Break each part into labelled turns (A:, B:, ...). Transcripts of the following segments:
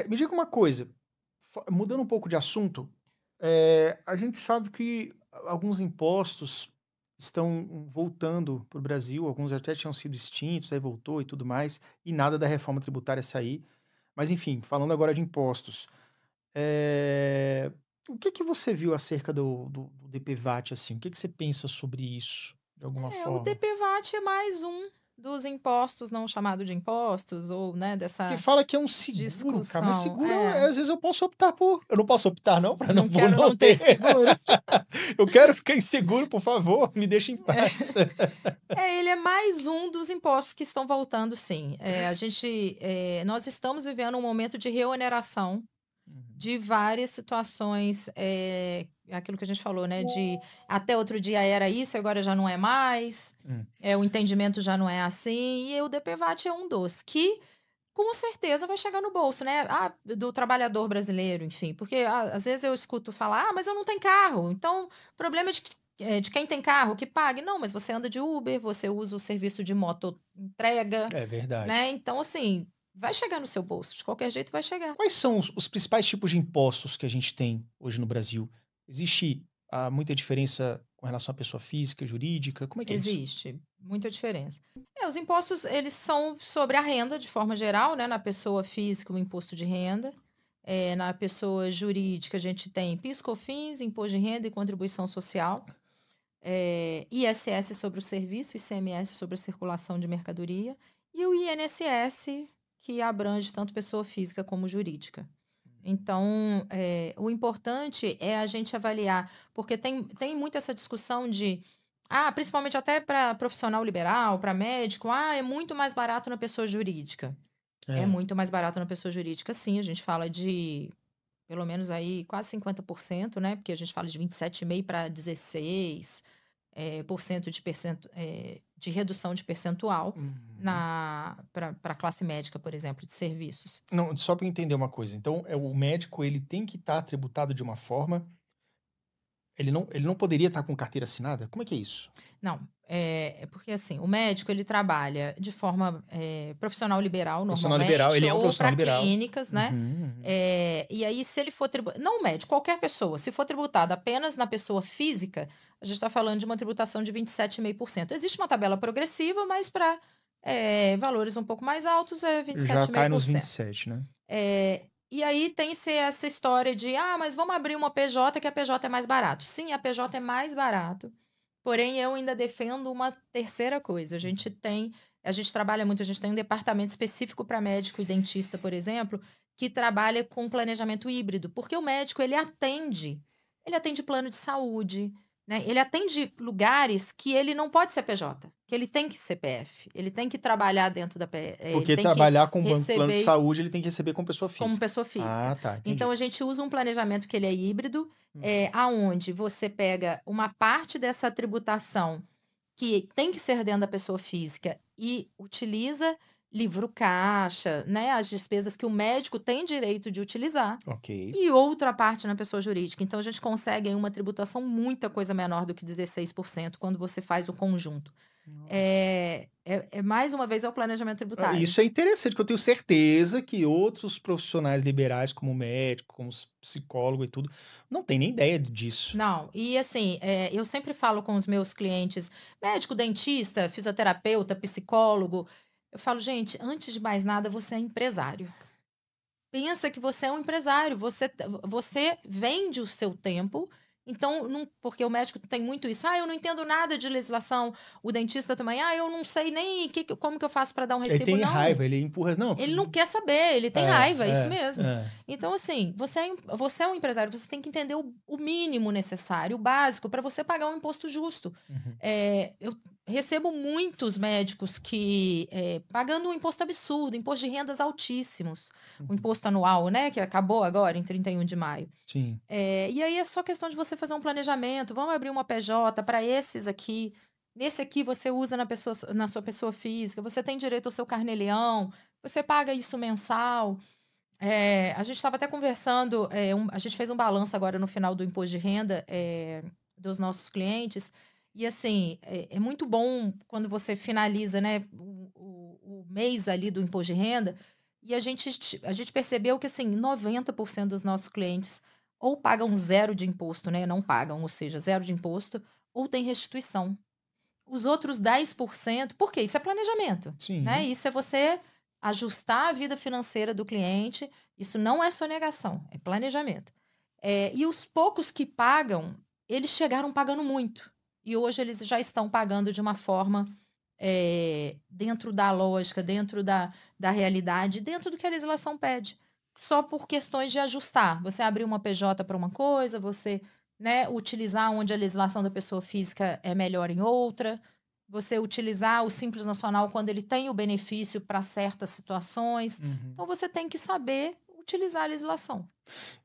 A: Me diga uma coisa, mudando um pouco de assunto, a gente sabe que alguns impostos estão voltando para o Brasil, alguns até tinham sido extintos, aí voltou e tudo mais, e nada da reforma tributária sair. Mas enfim, falando agora de impostos, eh, o que que você viu acerca do DPVAT, assim? O que que você pensa sobre isso, de alguma
B: O
A: forma?
B: DPVAT é mais um dos impostos não chamado de impostos ou, né,
A: Que
B: dessa
A: fala que é um seguro, cara, mas
B: discussão.
A: seguro às vezes eu posso optar por eu não posso optar não, para não
B: Não
A: por
B: quero
A: não
B: não ter
A: ter.
B: seguro.
A: Eu quero ficar inseguro, por favor, me deixa em paz.
B: Ele é mais um dos impostos que estão voltando, sim. Nós estamos vivendo um momento de reoneração
A: Uhum.
B: de várias situações, aquilo que a gente falou, né, de até outro dia era isso, agora já não é mais,
A: Hum.
B: o entendimento já não é assim, e o DPVAT é um dos que, com certeza, vai chegar no bolso, né, do trabalhador brasileiro, enfim, porque às vezes eu escuto falar: "Ah, mas eu não tenho carro, então o problema é de quem tem carro, que pague". Não, mas você anda de Uber, você usa o serviço de moto entrega,
A: É verdade.
B: né, então assim, vai chegar no seu bolso, de qualquer jeito vai chegar.
A: Quais são os principais tipos de impostos que a gente tem hoje no Brasil? Existe, muita diferença com relação à pessoa física, jurídica, como é que é isso?
B: Existe, muita diferença. Os impostos eles são sobre a renda de forma geral, né, na pessoa física o imposto de renda, na pessoa jurídica a gente tem PIS/COFINS, imposto de renda e contribuição social, ISS sobre o serviço, ICMS sobre a circulação de mercadoria e o INSS que abrange tanto pessoa física como jurídica. Então, o importante é a gente avaliar, porque tem muito essa discussão de, principalmente até para profissional liberal, para médico, é muito mais barato na pessoa jurídica. É
A: É.
B: muito mais barato na pessoa jurídica, sim, a gente fala de pelo menos aí quase 50%, né, porque a gente fala de 27,5 para 16, por cento de redução de percentual
A: Uhum.
B: para a classe médica, por exemplo, de serviços.
A: Não, só para eu entender uma coisa, então o médico ele tem que estar tributado de uma forma, ele não poderia estar com carteira assinada? Como é que é isso?
B: Não, é porque assim, o médico ele trabalha de forma, profissional liberal
A: Profissional liberal,
B: normalmente
A: ele é um
B: ou
A: profissional
B: para
A: liberal.
B: clínicas, né,
A: Uhum, uhum.
B: e aí se ele for não o médico, qualquer pessoa, se for tributado apenas na pessoa física, a gente está falando de uma tributação de 27,5%. Existe uma tabela progressiva, mas para, valores um pouco mais altos é vinte e
A: Já
B: sete e meio
A: cai
B: por
A: nos
B: cento.
A: 27, né?
B: E aí tem-se essa história de: "Ah, mas vamos abrir uma PJ que a PJ é mais barato". Sim, a PJ é mais barato, porém eu ainda defendo uma terceira coisa, a gente trabalha muito, a gente tem um departamento específico para médico e dentista, por exemplo, que trabalha com planejamento híbrido, porque o médico ele atende plano de saúde, né, ele atende lugares que ele não pode ser PJ, que ele tem que ser CPF, ele tem que trabalhar dentro ele
A: Porque
B: tem que
A: trabalhar com banco plano de
B: receber
A: saúde, ele tem que receber como pessoa
B: como
A: física.
B: pessoa física.
A: Ah, tá,
B: Então
A: entendi.
B: a gente usa um planejamento que ele é híbrido,
A: Uhum.
B: aonde você pega uma parte dessa tributação que tem que ser dentro da pessoa física e utiliza livro caixa, né, as despesas que o médico tem direito de utilizar,
A: Ok.
B: e outra parte na pessoa jurídica. Então a gente consegue aí uma tributação muita coisa menor do que 16% quando você faz o conjunto. Mais uma vez é o planejamento tributário.
A: Isso é interessante, que eu tenho certeza que outros profissionais liberais, como médico, como psicólogo e tudo, não tem nem ideia disso.
B: Não, e assim, eu sempre falo com os meus clientes, médico, dentista, fisioterapeuta, psicólogo, eu falo: "Gente, antes de mais nada, você é empresário. Pensa que você é um empresário, você vende o seu tempo, então não porque o médico tem muito isso: "Ah, eu não entendo nada de legislação", o dentista também: "Ah, eu não sei nem como que eu faço para dar um
A: Ele
B: recibo",
A: tem
B: não.
A: raiva, ele empurra não,
B: Ele não quer saber, ele tem
A: é,
B: raiva, é isso mesmo.
A: é.
B: Então, assim, você é um empresário, você tem que entender o mínimo necessário, o básico, para você pagar um imposto justo.
A: Uhum,
B: Eu recebo muitos médicos que, pagando um imposto absurdo, imposto de rendas altíssimos, o
A: uhum.
B: imposto anual, né, que acabou agora em 31 de maio.
A: Sim.
B: E aí é só questão de você fazer um planejamento, vamos abrir uma PJ para esses aqui, nesse aqui você usa na sua pessoa física, você tem direito ao seu carnê-leão, você paga isso mensal. A gente estava até conversando, a gente fez um balanço agora no final do imposto de renda, dos nossos clientes, e assim, é muito bom quando você finaliza, né, o mês ali do imposto de renda, E a gente percebeu que, assim, 90% dos nossos clientes ou pagam zero de imposto, né, não pagam, ou seja, zero de imposto, ou tem restituição. Os outros 10%, por quê? Isso é planejamento, né,
A: Sim.
B: isso é você ajustar a vida financeira do cliente, isso não é sonegação, é planejamento. E os poucos que pagam, eles chegaram pagando muito, e hoje eles já estão pagando de uma forma, dentro da lógica, dentro da realidade, dentro do que a legislação pede, só por questões de ajustar. Você abrir uma PJ para uma coisa, você, né, utilizar onde a legislação da pessoa física é melhor em outra, você utilizar o Simples Nacional quando ele tem o benefício para certas situações.
A: Uhum.
B: Então você tem que saber utilizar a legislação.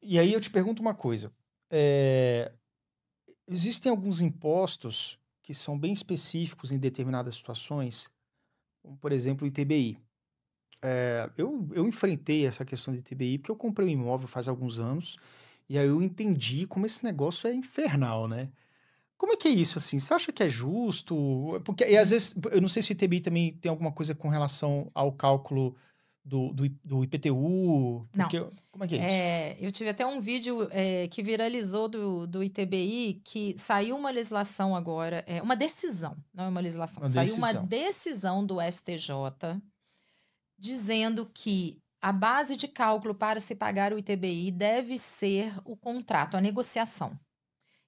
A: E aí eu te pergunto uma coisa, eh, existem alguns impostos que são bem específicos em determinadas situações, como por exemplo o ITBI. Eu enfrentei essa questão de ITBI porque eu comprei um imóvel faz alguns anos, e aí eu entendi como esse negócio é infernal, né. Como é que é isso, assim? Você acha que é justo? Porque e às
B: Hum.
A: vezes eu não sei se o ITBI também tem alguma coisa com relação ao cálculo do IPTU,
B: Não.
A: porque como é que é isso?
B: Eu tive até um vídeo, que viralizou do ITBI, que saiu uma legislação agora, uma decisão, não é uma legislação,
A: Uma
B: saiu uma
A: decisão.
B: decisão do STJ dizendo que a base de cálculo para se pagar o ITBI deve ser o contrato, a negociação.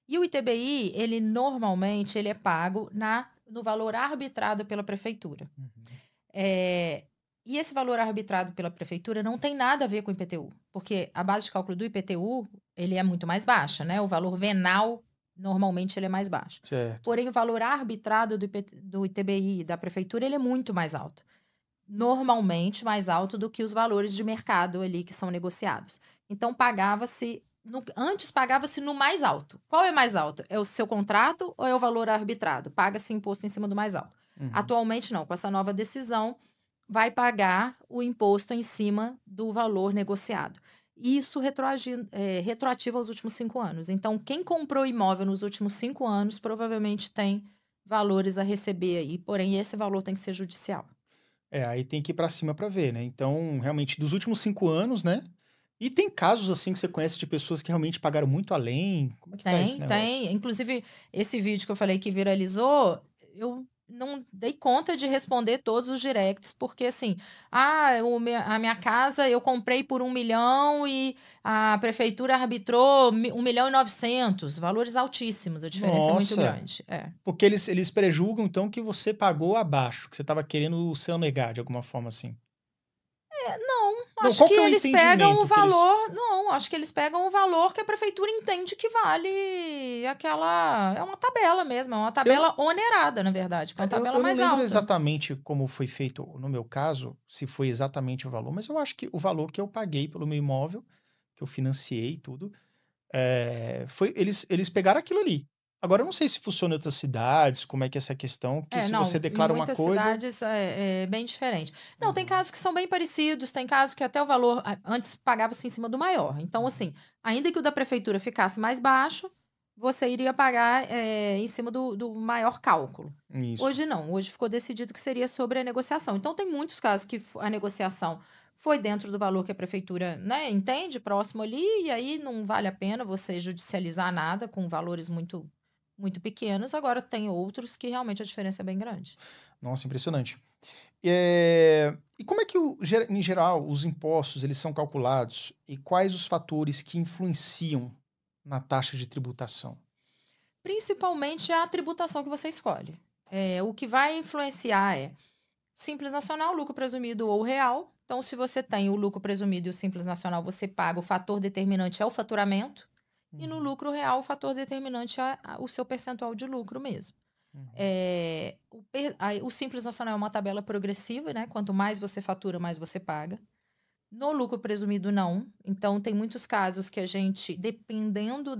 B: E o ITBI, ele normalmente ele é pago no valor arbitrado pela prefeitura.
A: Uhum.
B: Eh, e esse valor arbitrado pela prefeitura não tem nada a ver com o IPTU, porque a base de cálculo do IPTU, ele é muito mais baixa, né, o valor venal, normalmente, ele é mais baixo.
A: Certo.
B: Porém, o valor arbitrado do ITBI da prefeitura, ele é muito mais alto. Normalmente mais alto do que os valores de mercado ali que são negociados. Então antes pagava-se no mais alto. Qual é mais alto? É o seu contrato ou é o valor arbitrado? Paga-se imposto em cima do mais alto.
A: Uhum.
B: Atualmente não, com essa nova decisão, vai pagar o imposto em cima do valor negociado. Isso retroativo aos últimos 5 anos. Então, quem comprou imóvel nos últimos 5 anos provavelmente tem valores a receber aí, porém esse valor tem que ser judicial.
A: Aí tem que ir pra cima pra ver, né. Então, realmente, dos últimos 5 anos, né. E tem casos, assim, que você conhece de pessoas que realmente pagaram muito além? Como é que tá esse
B: Tem,
A: negócio?
B: tem. Inclusive, esse vídeo que eu falei que viralizou, eu não dei conta de responder todos os directs, porque assim, a minha casa eu comprei por 1 milhão e a prefeitura arbitrou 1,9 milhão, valores altíssimos, a diferença é muito
A: Nossa!
B: grande. É.
A: Porque eles prejulgam, então, que você pagou abaixo, que você estava querendo se sonegar de alguma forma, assim.
B: Não,
A: Não,
B: acho
A: qual
B: que
A: que é o
B: eles pegam o
A: entendimento que eles
B: valor não, acho que eles pegam o valor que a prefeitura entende que vale aquela é uma tabela mesmo, é uma
A: eu não
B: tabela onerada, na verdade, porque é uma tabela
A: eu não
B: mais
A: lembro
B: alta.
A: exatamente como foi feito no meu caso, se foi exatamente o valor, mas eu acho que o valor que eu paguei pelo meu imóvel, que eu financiei e tudo, foi eles pegaram aquilo ali. Agora eu não sei se funciona em outras cidades, como é que é essa questão, porque se você
B: Não, em
A: declara uma
B: muitas
A: coisa.
B: cidades é bem diferente. Não, tem
A: Uhum,
B: casos que são bem parecidos, tem casos que até o valor antes pagava-se em cima do maior. Então,
A: uhum.
B: assim, ainda que o da prefeitura ficasse mais baixo, você iria pagar, em cima do maior cálculo.
A: Isso.
B: Hoje não, hoje ficou decidido que seria sobre a negociação. Então, tem muitos casos que a negociação foi dentro do valor que a prefeitura, né, entende, próximo ali, e aí não vale a pena você judicializar nada com valores muito, muito pequenos. Agora, tem outros que realmente a diferença é bem grande.
A: Nossa, impressionante. E como é que em geral os impostos eles são calculados e quais os fatores que influenciam na taxa de tributação?
B: Principalmente a tributação que você escolhe. O que vai influenciar Simples Nacional, lucro presumido ou real. Então, se você tem o lucro presumido e o Simples Nacional, você paga, o fator determinante é o faturamento, e no
A: Uhum,
B: lucro real, o fator determinante é o seu percentual de lucro mesmo.
A: uhum,
B: O Simples Nacional é uma tabela progressiva, né? Quanto mais você fatura, mais você paga. No lucro presumido, não. Então, tem muitos casos que a gente, dependendo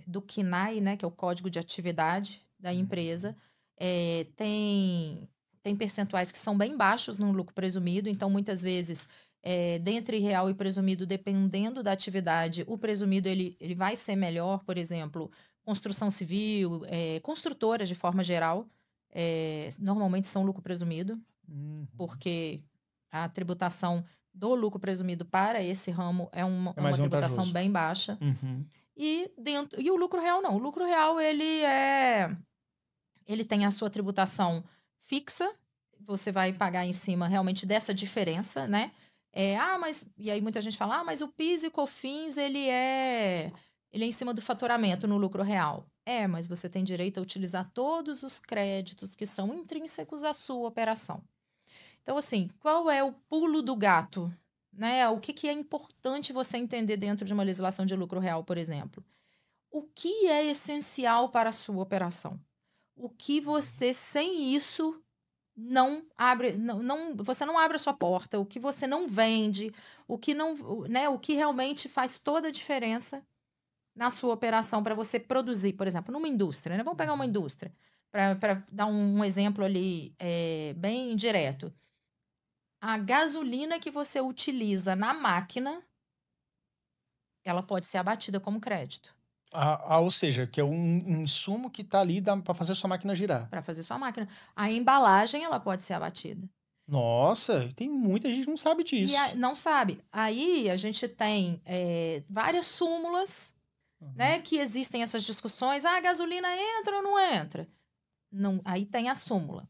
B: do CNAE, né, que é o Código de Atividade da
A: uhum.
B: empresa, tem percentuais que são bem baixos no lucro presumido, então muitas vezes, dentre real e presumido, dependendo da atividade, o presumido ele vai ser melhor, por exemplo, construção civil, construtoras de forma geral, normalmente são lucro presumido,
A: Uhum.
B: porque A tributação do lucro presumido para esse ramo é
A: É
B: uma
A: mais
B: tributação
A: vantajoso.
B: bem baixa.
A: Uhum.
B: E o lucro real não. O lucro real, ele tem a sua tributação fixa, você vai pagar em cima realmente dessa diferença, né? E aí muita gente fala, mas o PIS e COFINS, ele é em cima do faturamento no lucro real. Mas você tem direito a utilizar todos os créditos que são intrínsecos à sua operação. Então, assim, qual é o pulo do gato? Né? O que é importante você entender dentro de uma legislação de lucro real, por exemplo? O que é essencial para a sua operação? O que você, sem isso, não abre, você não abre a sua porta, o que você não vende, né, o que realmente faz toda a diferença na sua operação para você produzir, por exemplo, numa indústria, né? Vamos pegar uma indústria, para dar um exemplo ali bem direto. A gasolina que você utiliza na máquina, ela pode ser abatida como crédito.
A: Ou seja, que é um insumo que está ali para fazer a sua máquina girar.
B: Para fazer sua máquina. A embalagem, ela pode ser abatida.
A: Nossa, tem muita gente que não sabe disso.
B: Não sabe. Aí a gente tem várias súmulas, né, que existem essas discussões. A gasolina entra ou não entra? Não, aí tem a súmula.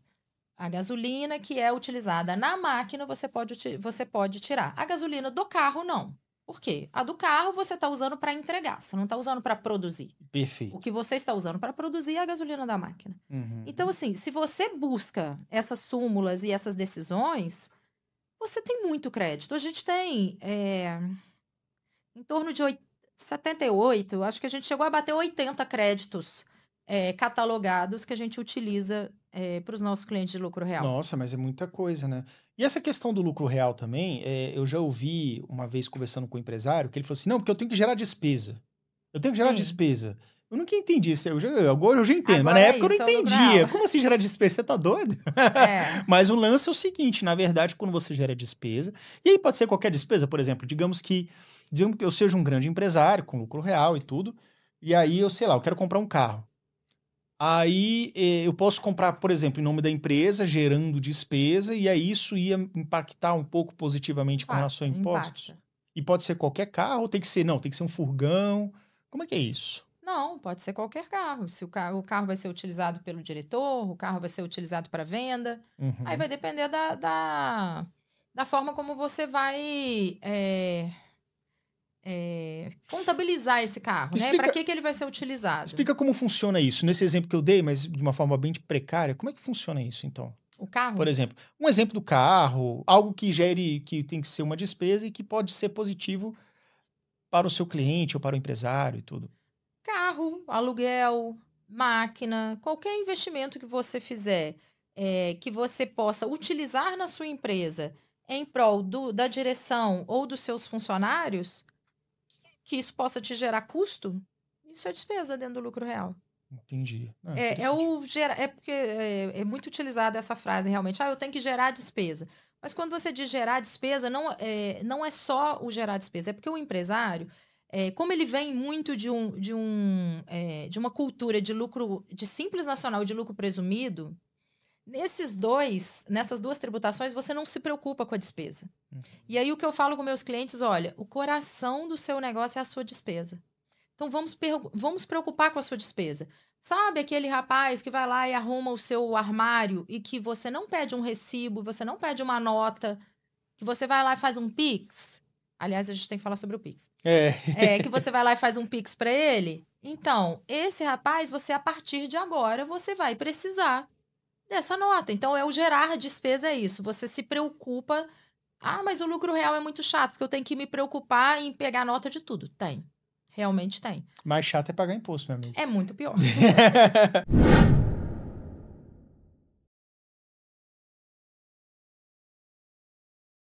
B: A gasolina que é utilizada na máquina, você pode tirar. A gasolina do carro, não. Por quê? A do carro você está usando para entregar, você não está usando para produzir. O
A: Perfeito.
B: que você está usando para produzir é a gasolina da máquina.
A: Uhum.
B: Então, assim, se você busca essas súmulas e essas decisões, você tem muito crédito. A gente tem em torno de 78, acho que a gente chegou a bater 80 créditos catalogados que a gente utiliza para os nossos clientes de lucro real.
A: Nossa, mas é muita coisa, né? E essa questão do lucro real também, eu já ouvi uma vez conversando com um empresário que ele falou assim: não, porque eu tenho que gerar despesa. Eu tenho que gerar
B: Sim.
A: despesa. Eu nunca entendi isso. Agora eu já entendo, mas
B: Agora
A: na
B: é
A: época eu
B: isso, é
A: não
B: o lucro
A: entendia.
B: real.
A: Como assim gerar despesa? Você tá doido?
B: É.
A: Mas o lance é o seguinte: na verdade, quando você gera despesa, e aí pode ser qualquer despesa, por exemplo, digamos que eu seja um grande empresário com lucro real e tudo, e aí eu, sei lá, eu quero comprar um carro. Aí eu posso comprar, por exemplo, em nome da empresa, gerando despesa, e aí isso ia impactar um pouco positivamente com relação a impostos?
B: Impacta.
A: E pode ser qualquer carro, ou tem que ser, não, tem que ser um furgão. Como é que é isso?
B: Não, pode ser qualquer carro. Se o carro vai ser utilizado pelo diretor, o carro vai ser utilizado para venda. Aí
A: Uhum.
B: vai depender da forma como você vai contabilizar esse carro, né? Para
A: Explica,
B: que ele vai ser utilizado?
A: explica como funciona isso. Nesse exemplo que eu dei, mas de uma forma bem precária, como é que funciona isso, então?
B: O carro?
A: Por exemplo, um exemplo do carro, algo que gere, que tem que ser uma despesa e que pode ser positivo para o seu cliente ou para o empresário e tudo.
B: Carro, aluguel, máquina, qualquer investimento que você fizer, que você possa utilizar na sua empresa em prol da direção ou dos seus funcionários, que isso possa te gerar custo, isso é despesa dentro do lucro real.
A: Entendi. Ah,
B: É,
A: interessante.
B: é porque é muito utilizada essa frase realmente, eu tenho que gerar despesa. Mas quando você diz gerar despesa, não é só o gerar despesa, é porque o empresário, como ele vem muito de uma cultura de lucro, de simples nacional e de lucro presumido, nessas duas tributações, você não se preocupa com a despesa. E aí o que eu falo com meus clientes, olha, o coração do seu negócio é a sua despesa. Então vamos preocupar com a sua despesa. Sabe aquele rapaz que vai lá e arruma o seu armário e que você não pede um recibo, você não pede uma nota, que você vai lá e faz um Pix? Aliás, a gente tem que falar sobre o Pix. Que você vai lá e faz um Pix para ele. Então, esse rapaz, você a partir de agora, você vai precisar dessa nota. Então, o gerar despesa é isso. Você se preocupa. Mas o lucro real é muito chato, porque eu tenho que me preocupar em pegar nota de tudo. Tem. Realmente tem.
A: Mais chato é pagar imposto, meu amigo.
B: É muito pior.